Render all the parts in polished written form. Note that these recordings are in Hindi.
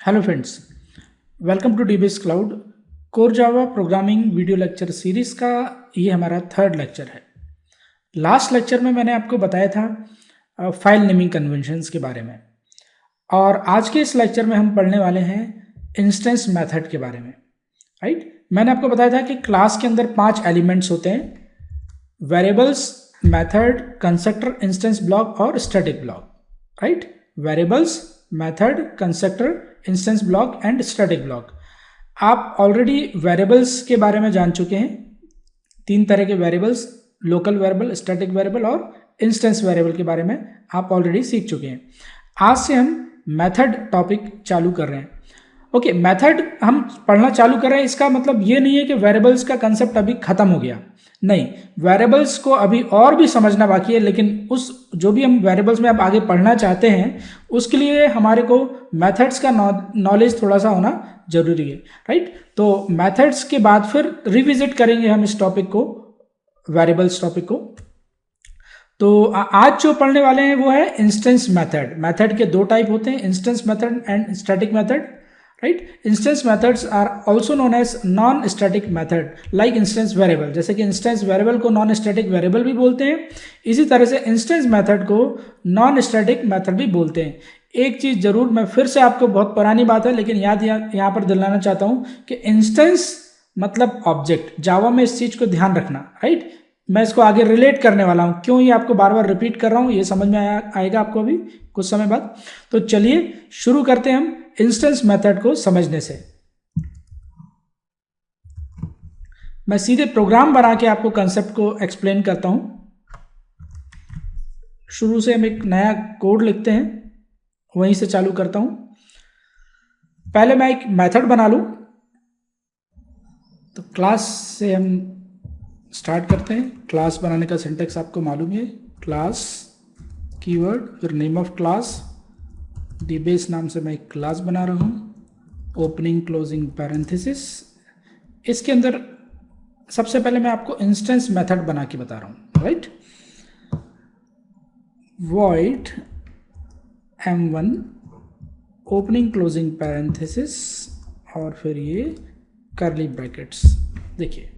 Hello friends, welcome to DBS cloud core Java programming video lecture series का ये हमारा थर्ड लेक्चर है। लास्ट लेक्चर में मैंने आपको बताया था फाइल नेमिंग कन्वेंशंस के बारे में, और आज के इस लेक्चर में हम पढ़ने वाले हैं इंस्टेंस मेथड के बारे में। राइट, मैंने आपको बताया था कि क्लास के अंदर 5 एलिमेंट्स होते हैं: variables, method, constructor, instance block और static block. Right, variables, method, constructor, instance block and static block. आप ऑलरेडी वेरिएबल्स के बारे में जान चुके हैं। 3 तरह के variables, local variable, static variable और इंस्टेंस वेरिएबल के बारे में आप ऑलरेडी सीख चुके हैं। आज से हम मेथड टॉपिक चालू कर रहे हैं। ओके, मेथड हम पढ़ना चालू कर रहे हैं, इसका मतलब ये नहीं है कि वेरिएबल्स का कंसेप्ट अभी खत्म हो गया। नहीं, वेरिएबल्स को अभी और भी समझना बाकी है, लेकिन उस जो भी हम वेरिएबल्स में अब आगे पढ़ना चाहते हैं उसके लिए हमारे को मेथड्स का नॉलेज थोड़ा सा होना जरूरी है। राइट, तो मेथड्स के बाद फिर रिविजिट करेंगे हम इस टॉपिक को, वेरिएबल्स टॉपिक को। तो आज जो पढ़ने वाले हैं वो है इंस्टेंस मेथड। मेथड के 2 टाइप होते हैं, instance method and static method. Right, instance methods are also known as non static method like instance variable. जैसे कि इंस्टेंस वेरिएबल को नॉन स्टैटिक वेरिएबल भी बोलते हैं, इसी तरह से इंस्टेंस मेथड को नॉन स्टैटिक मेथड भी बोलते हैं। एक चीज जरूर, मैं फिर से आपको, बहुत पुरानी बात है लेकिन याद यहाँ पर दिलाना चाहता हूं कि इंस्टेंस मतलब ऑब्जेक्ट। जावा में इस चीज को ध्यान रखना। राइट, मैं इसको आगे रिलेट करने वाला हूं, क्यों ये आपको बार बार रिपीट कर रहा हूं, ये समझ में आएगा आपको अभी कुछ समय बाद। तो चलिए शुरू करते हैं हम इंस्टेंस मेथड को समझने से। मैं सीधे प्रोग्राम बना के आपको कंसेप्ट को एक्सप्लेन करता हूं। शुरू से हम एक नया कोड लिखते हैं, वहीं से चालू करता हूं। पहले मैं एक मेथड बना लूं, तो क्लास से हम स्टार्ट करते हैं। क्लास बनाने का सिंटेक्स आपको मालूम है, क्लास कीवर्ड फिर नेम ऑफ क्लास। डीबेस नाम से मैं एक क्लास बना रहा हूं, ओपनिंग क्लोजिंग पैरेंथेसिस। इसके अंदर सबसे पहले मैं आपको इंस्टेंस मेथड बना के बता रहा हूं। Right, void m1 opening closing parenthesis और फिर ये कर्ली ब्रैकेट्स। देखिए,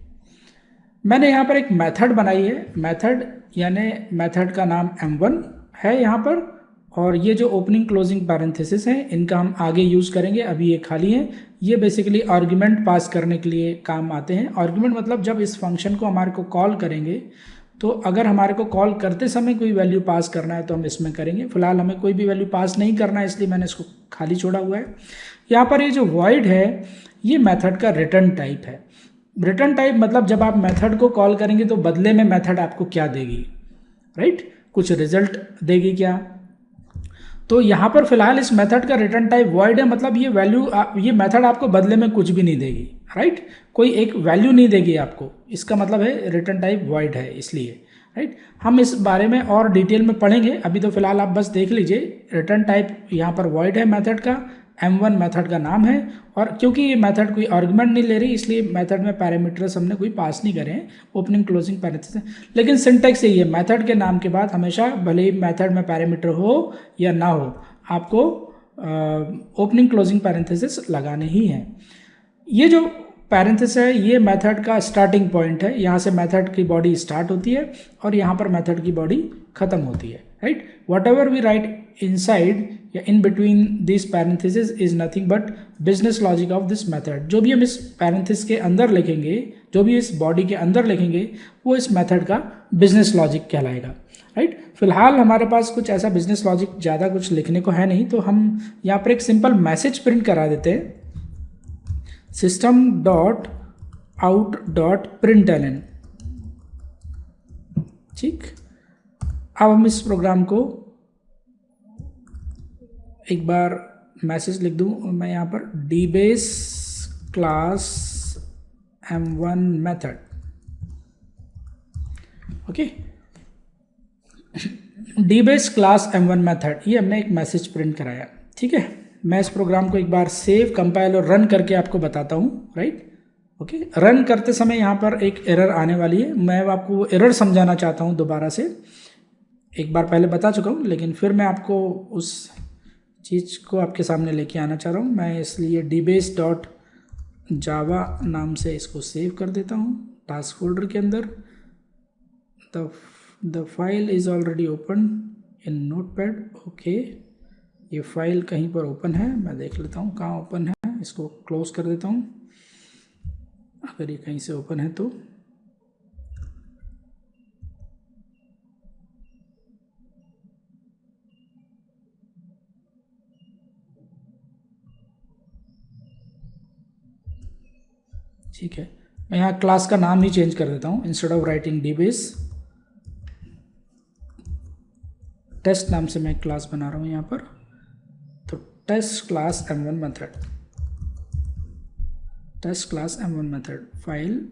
मैंने यहाँ पर एक मेथड बनाई है। मेथड यानी मेथड का नाम m1 है यहाँ पर, और ये जो ओपनिंग क्लोजिंग पैरेंथेसिस हैं इनका हम आगे यूज़ करेंगे, अभी ये खाली है। ये बेसिकली आर्ग्यूमेंट पास करने के लिए काम आते हैं। आर्ग्यूमेंट मतलब जब इस फंक्शन को हमारे को कॉल करेंगे, तो अगर हमारे को कॉल करते समय कोई वैल्यू पास करना है तो हम इसमें करेंगे। फिलहाल हमें कोई भी वैल्यू पास नहीं करना है, इसलिए मैंने इसको खाली छोड़ा हुआ है। यहाँ पर ये जो void है ये मेथड का रिटर्न टाइप है। रिटर्न टाइप मतलब जब आप मेथड को कॉल करेंगे तो बदले में मेथड आपको क्या देगी। राइट, कुछ रिजल्ट देगी क्या। तो यहाँ पर फिलहाल इस मेथड का रिटर्न टाइप void है, मतलब ये वैल्यू, ये मेथड आपको बदले में कुछ भी नहीं देगी। राइट, कोई एक वैल्यू नहीं देगी आपको, इसका मतलब है रिटर्न टाइप void है इसलिए। राइट, हम इस बारे में और डिटेल में पढ़ेंगे, अभी तो फिलहाल आप बस देख लीजिए। रिटर्न टाइप यहाँ पर void है मेथड का, m1 मेथड का नाम है, और क्योंकि ये मेथड कोई आर्गुमेंट नहीं ले रही इसलिए मेथड में पैरामीटर्स हमने कोई पास नहीं करे हैं, ओपनिंग क्लोजिंग पैरेंथेसिस। लेकिन सिंटेक्स यही है, मेथड के नाम के बाद हमेशा, भले ही मेथड में पैरामीटर हो या ना हो, आपको ओपनिंग क्लोजिंग पैरेंथेसिस लगाने ही हैं। ये जो पैरेंथेसिस है ये मेथड का स्टार्टिंग पॉइंट है, यहाँ से मेथड की बॉडी स्टार्ट होती है और यहाँ पर मेथड की बॉडी खत्म होती है। Right, whatever we write inside या in between this parenthesis is nothing but business logic of this method. जो भी हम इस पैरेंथेसिस के अंदर लिखेंगे, जो भी इस बॉडी के अंदर लिखेंगे, वो इस मेथड का बिजनेस लॉजिक कहलाएगा। राइट, फिलहाल हमारे पास कुछ ऐसा बिजनेस लॉजिक ज़्यादा कुछ लिखने को है नहीं, तो हम यहाँ पर एक सिंपल मैसेज प्रिंट करा देते हैं, system dot out dot println। ठीक, अब हम इस प्रोग्राम को एक बार मैसेज लिख दूं मैं यहाँ पर, dbase class m1 method. Okay, dbase class m1 method, ये हमने एक मैसेज प्रिंट कराया। ठीक है, मैं इस प्रोग्राम को एक बार सेव, कंपाइल और रन करके आपको बताता हूँ। राइट, ओके, रन करते समय यहाँ पर एक एरर आने वाली है, मैं आपको एरर समझाना चाहता हूँ दोबारा से। एक बार पहले बता चुका हूँ लेकिन फिर मैं आपको उस चीज़ को आपके सामने लेके आना चाह रहा हूँ मैं, इसलिए dbase.java नाम से इसको सेव कर देता हूँ टास्क फोल्डर के अंदर। The file is already open in notepad. Okay, ये फाइल कहीं पर ओपन है, मैं देख लेता हूँ कहाँ ओपन है, इसको क्लोज कर देता हूँ अगर ये कहीं से ओपन है तो। ठीक है, मैं यहाँ क्लास का नाम ही चेंज कर देता हूँ, instead of writing dbase test नाम से मैं क्लास बना रहा हूँ यहाँ पर। तो test class m1 method, test class m1 method file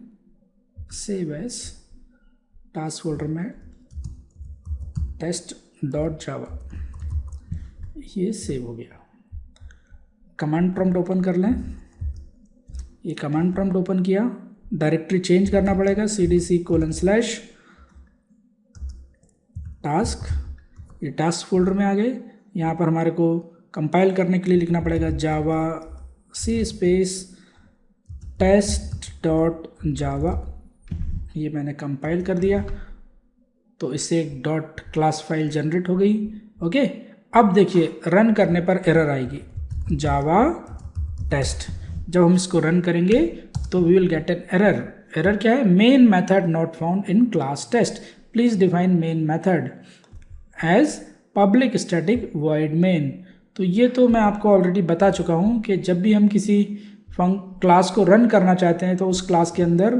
save as task folder में test.java, ये सेव हो गया। कमांड प्रॉम्प्ट ओपन कर लें, ये कमांड प्रॉम्प्ट ओपन किया, डायरेक्टरी चेंज करना पड़ेगा cdc:/task, ये टास्क फोल्डर में आ गए। यहाँ पर हमारे को कंपाइल करने के लिए लिखना पड़ेगा test.java, ये मैंने कंपाइल कर दिया तो इससे एक डॉट क्लास फाइल जनरेट हो गई। ओके, अब देखिए रन करने पर एरर आएगी जावा टेस्ट। जब हम इसको रन करेंगे तो we will get an error. Error क्या है? Main method not found in class test, please define main method as public static void main. तो ये तो मैं आपको ऑलरेडी बता चुका हूँ कि जब भी हम किसी क्लास को रन करना चाहते हैं तो उस क्लास के अंदर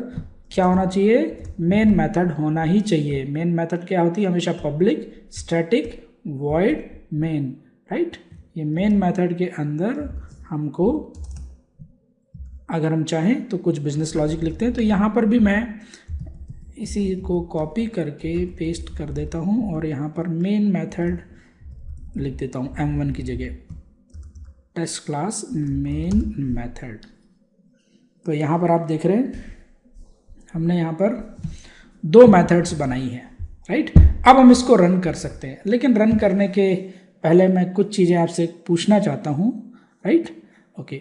क्या होना चाहिए? मेन मेथड होना ही चाहिए। मेन मेथड क्या होती है? हमेशा public static void main, right. ये मेन मेथड के अंदर हमको अगर हम चाहें तो कुछ बिजनेस लॉजिक लिखते हैं। तो यहाँ पर भी मैं इसी को कॉपी करके पेस्ट कर देता हूँ और यहाँ पर मेन मेथड लिख देता हूँ m1 की जगह, टेस्ट क्लास मेन मेथड। तो यहाँ पर आप देख रहे हैं हमने यहाँ पर दो मेथड्स बनाई हैं, राइट। अब हम इसको रन कर सकते हैं, लेकिन रन करने के पहले मैं कुछ चीज़ें आपसे पूछना चाहता हूँ, राइट। ओके,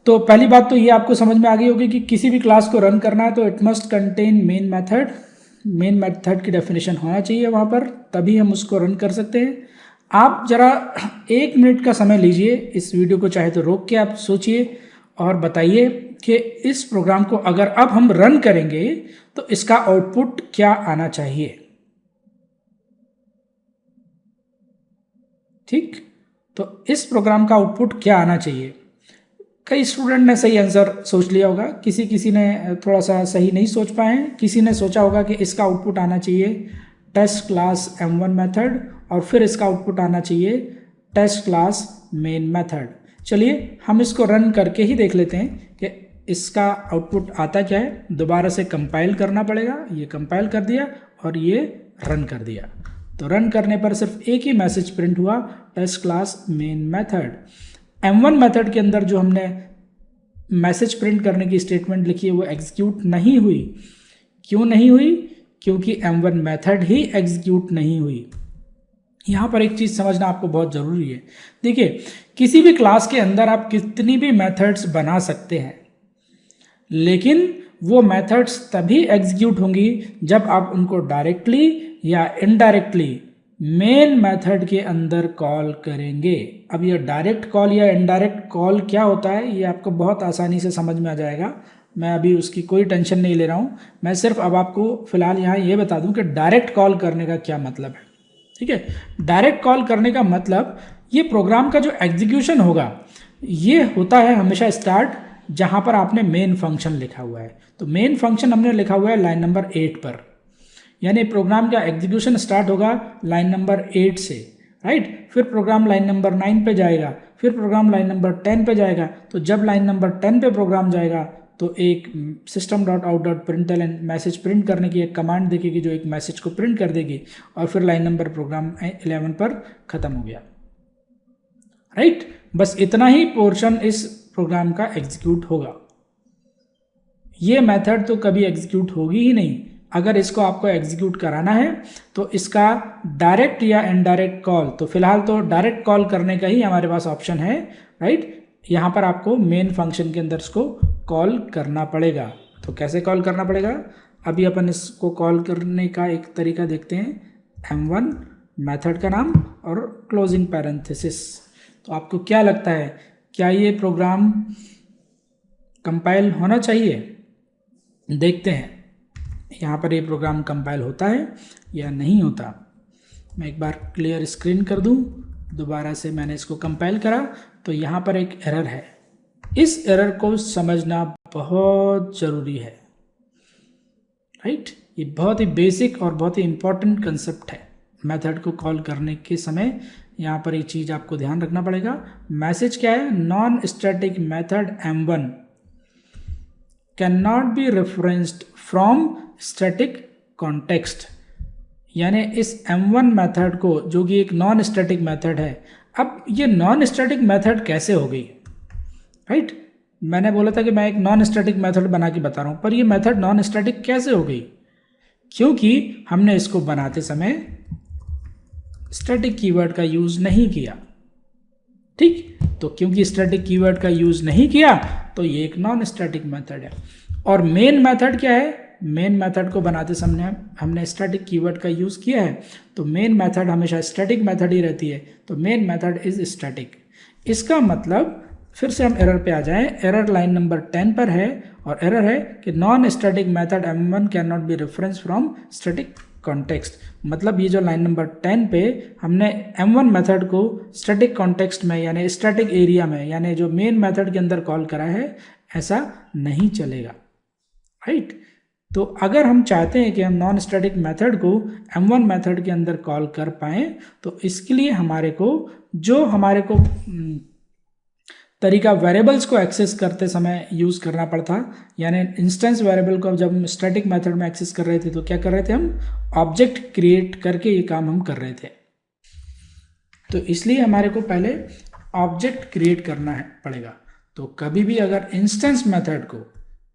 तो पहली बात तो ये आपको समझ में आ गई होगी कि किसी भी क्लास को रन करना है तो it must contain main method. Main method की डेफिनेशन होना चाहिए वहाँ पर, तभी हम उसको रन कर सकते हैं। आप ज़रा 1 मिनट का समय लीजिए, इस वीडियो को चाहे तो रोक के आप सोचिए और बताइए कि इस प्रोग्राम को अगर अब हम रन करेंगे तो इसका आउटपुट क्या आना चाहिए। ठीक, तो इस प्रोग्राम का आउटपुट क्या आना चाहिए। कई स्टूडेंट ने सही आंसर सोच लिया होगा, किसी ने थोड़ा सा सही नहीं सोच पाए हैं। किसी ने सोचा होगा कि इसका आउटपुट आना चाहिए टेस्ट क्लास m1 मेथड और फिर इसका आउटपुट आना चाहिए टेस्ट क्लास मेन मेथड। चलिए हम इसको रन करके ही देख लेते हैं कि इसका आउटपुट आता क्या है। दोबारा से कंपाइल करना पड़ेगा, ये कंपाइल कर दिया और ये रन कर दिया। तो रन करने पर सिर्फ एक ही मैसेज प्रिंट हुआ, test class main method. m1 method के अंदर जो हमने मैसेज प्रिंट करने की स्टेटमेंट लिखी है वो एग्जीक्यूट नहीं हुई। क्यों नहीं हुई? क्योंकि m1 मेथड ही एग्जीक्यूट नहीं हुई। यहाँ पर एक चीज़ समझना आपको बहुत ज़रूरी है। देखिए, किसी भी क्लास के अंदर आप कितनी भी मेथड्स बना सकते हैं, लेकिन वो मेथड्स तभी एग्जीक्यूट होंगी जब आप उनको डायरेक्टली या इनडायरेक्टली मेन मेथड के अंदर कॉल करेंगे। अब ये डायरेक्ट कॉल या इनडायरेक्ट कॉल क्या होता है ये आपको बहुत आसानी से समझ में आ जाएगा। मैं अभी उसकी कोई टेंशन नहीं ले रहा हूँ, मैं सिर्फ अब आपको फिलहाल यहाँ ये बता दूँ कि डायरेक्ट कॉल करने का क्या मतलब है। ठीक है, डायरेक्ट कॉल करने का मतलब ये प्रोग्राम का जो एग्जीक्यूशन होगा ये होता है हमेशा स्टार्ट जहाँ पर आपने मेन फंक्शन लिखा हुआ है। तो मेन फंक्शन हमने लिखा हुआ है लाइन नंबर 8 पर, यानी प्रोग्राम का एग्जीक्यूशन स्टार्ट होगा लाइन नंबर 8 से, राइट। फिर प्रोग्राम लाइन नंबर 9 पे जाएगा, फिर प्रोग्राम लाइन नंबर 10 पे जाएगा। तो जब लाइन नंबर 10 पे प्रोग्राम जाएगा तो एक system.out.println मैसेज प्रिंट करने की एक कमांड देखेगी जो एक मैसेज को प्रिंट कर देगी और फिर लाइन नंबर प्रोग्राम 11 पर ख़त्म हो गया, राइट। बस इतना ही पोर्शन इस प्रोग्राम का एग्जीक्यूट होगा। ये मेथड तो कभी एग्जीक्यूट होगी ही नहीं, अगर इसको आपको एग्जीक्यूट कराना है तो इसका डायरेक्ट या इनडायरेक्ट कॉल, तो फिलहाल तो डायरेक्ट कॉल करने का ही हमारे पास ऑप्शन है, राइट। यहाँ पर आपको मेन फंक्शन के अंदर इसको कॉल करना पड़ेगा। तो कैसे कॉल करना पड़ेगा, अभी अपन इसको कॉल करने का एक तरीका देखते हैं। m1 मेथड का नाम और क्लोजिंग पैरेंथेसिस। तो आपको क्या लगता है, क्या ये प्रोग्राम कंपाइल होना चाहिए? देखते हैं यहाँ पर ये प्रोग्राम कंपाइल होता है या नहीं होता। मैं एक बार क्लियर स्क्रीन कर दूँ, दोबारा से मैंने इसको कंपाइल करा तो यहाँ पर एक एरर है। इस एरर को समझना बहुत ज़रूरी है, राइट। ये बहुत ही बेसिक और बहुत ही इंपॉर्टेंट कंसेप्ट है। मेथड को कॉल करने के समय यहाँ पर एक चीज़ आपको ध्यान रखना पड़ेगा। मैसेज क्या है, non static method m1 can not be referenced from static context. यानी इस m1 मेथड को, जो कि एक नॉन स्टैटिक मेथड है, अब ये नॉन स्टैटिक मेथड कैसे हो गई, राइट। मैंने बोला था कि मैं एक नॉन स्टैटिक मेथड बना के बता रहा हूँ, पर ये मेथड नॉन स्टैटिक कैसे हो गई? क्योंकि हमने इसको बनाते समय स्टैटिक कीवर्ड का यूज़ नहीं किया, ठीक। तो क्योंकि स्टैटिक कीवर्ड का यूज़ नहीं किया तो ये एक नॉन स्टैटिक मेथड है। और मेन मेथड क्या है, मेन मेथड को बनाते समय हमने स्टैटिक कीवर्ड का यूज़ किया है, तो मेन मेथड हमेशा स्टैटिक मेथड ही रहती है। तो मेन मेथड इज स्टैटिक। इसका मतलब, फिर से हम एरर पे आ जाएं, एरर लाइन नंबर 10 पर है और एरर है कि non static method m1 can not be reference from static context. मतलब ये जो लाइन नंबर 10 पे हमने m1 मेथड को स्टैटिक कॉन्टेक्स्ट में, यानी स्टैटिक एरिया में, यानी जो मेन मेथड के अंदर कॉल करा है, ऐसा नहीं चलेगा, राइट। तो अगर हम चाहते हैं कि हम नॉन स्टैटिक मेथड को m1 मेथड के अंदर कॉल कर पाएँ, तो इसके लिए हमारे को तरीका वेरिएबल्स को एक्सेस करते समय यूज़ करना पड़ता। यानी इंस्टेंस वेरिएबल को जब हम स्टैटिक मेथड में एक्सेस कर रहे थे तो क्या कर रहे थे, हम ऑब्जेक्ट क्रिएट करके ये काम हम कर रहे थे। तो इसलिए हमारे को पहले ऑब्जेक्ट क्रिएट करना पड़ेगा। तो कभी भी अगर इंस्टेंस मेथड को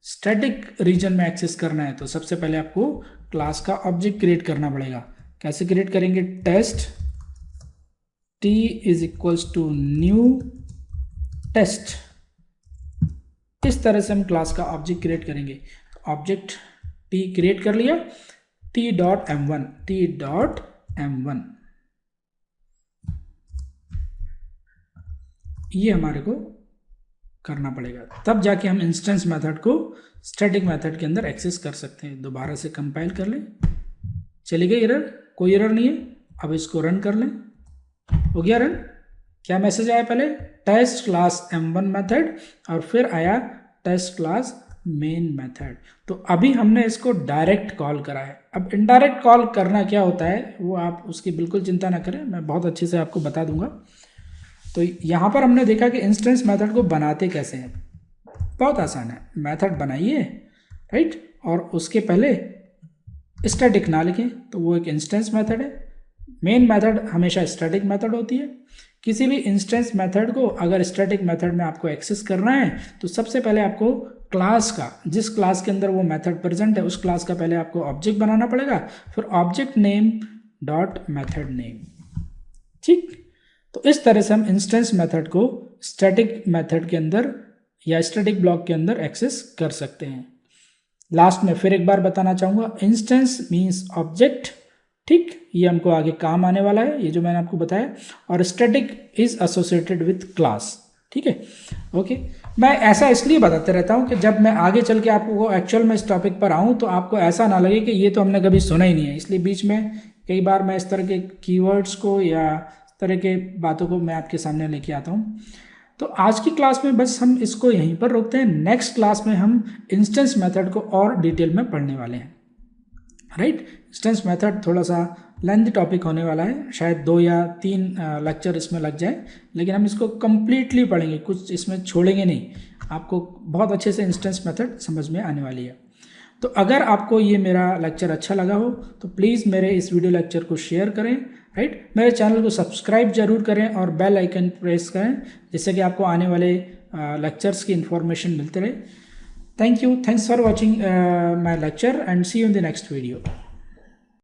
स्टैटिक रीजन में एक्सेस करना है तो सबसे पहले आपको क्लास का ऑब्जेक्ट क्रिएट करना पड़ेगा। कैसे क्रिएट करेंगे, test t is equals to new test. इस तरह से हम क्लास का ऑब्जेक्ट क्रिएट करेंगे। ऑब्जेक्ट t क्रिएट कर लिया, t.m1 ये हमारे को करना पड़ेगा, तब जाके हम इंस्टेंस मेथड को स्टैटिक मेथड के अंदर एक्सेस कर सकते हैं। दोबारा से कंपाइल कर लें, चली गई एरर, कोई एरर नहीं है। अब इसको रन कर लें, हो गया रन। क्या मैसेज आया, पहले टेस्ट क्लास m1 मेथड और फिर आया टेस्ट क्लास मेन मेथड। तो अभी हमने इसको डायरेक्ट कॉल करा है। अब इनडायरेक्ट कॉल करना क्या होता है वो आप उसकी बिल्कुल चिंता ना करें, मैं बहुत अच्छे से आपको बता दूंगा। तो यहाँ पर हमने देखा कि इंस्टेंस मेथड को बनाते कैसे हैं। बहुत आसान है, मेथड बनाइए, राइट, और उसके पहले स्टैटिक ना लिखें तो वो एक इंस्टेंस मेथड है। मेन मेथड हमेशा स्टैटिक मेथड होती है। किसी भी इंस्टेंस मेथड को अगर स्टैटिक मेथड में आपको एक्सेस करना है तो सबसे पहले आपको क्लास का, जिस क्लास के अंदर वो मेथड प्रेजेंट है उस क्लास का पहले आपको ऑब्जेक्ट बनाना पड़ेगा, फिर object name dot method name, ठीक। तो इस तरह से हम इंस्टेंस मेथड को स्टैटिक मेथड के अंदर या स्टैटिक ब्लॉक के अंदर एक्सेस कर सकते हैं। लास्ट में फिर एक बार बताना चाहूँगा, इंस्टेंस मीन्स ऑब्जेक्ट, ठीक, ये हमको आगे काम आने वाला है, ये जो मैंने आपको बताया। और static is associated with class, ठीक है, ओके। मैं ऐसा इसलिए बताते रहता हूँ कि जब मैं आगे चल के आपको एक्चुअल में इस टॉपिक पर आऊँ तो आपको ऐसा ना लगे कि ये तो हमने कभी सुना ही नहीं है। इसलिए बीच में कई बार मैं इस तरह के कीवर्ड्स को या इस तरह के बातों को मैं आपके सामने लेके आता हूँ। तो आज की क्लास में बस हम इसको यहीं पर रोकते हैं। नेक्स्ट क्लास में हम इंस्टेंस मेथड को और डिटेल में पढ़ने वाले हैं, राइट। इंस्टेंस मेथड थोड़ा सा लेंथी टॉपिक होने वाला है, शायद 2 या 3 लेक्चर इसमें लग जाए, लेकिन हम इसको कम्प्लीटली पढ़ेंगे, कुछ इसमें छोड़ेंगे नहीं। आपको बहुत अच्छे से इंस्टेंस मेथड समझ में आने वाली है। तो अगर आपको ये मेरा लेक्चर अच्छा लगा हो तो प्लीज़ मेरे इस वीडियो लेक्चर को शेयर करें, राइट। मेरे चैनल को सब्सक्राइब जरूर करें और बेल आइकन प्रेस करें जिससे कि आपको आने वाले लेक्चर्स की इन्फॉर्मेशन मिलते रहे। Thank you. Thanks for watching my lecture and see you in the next video.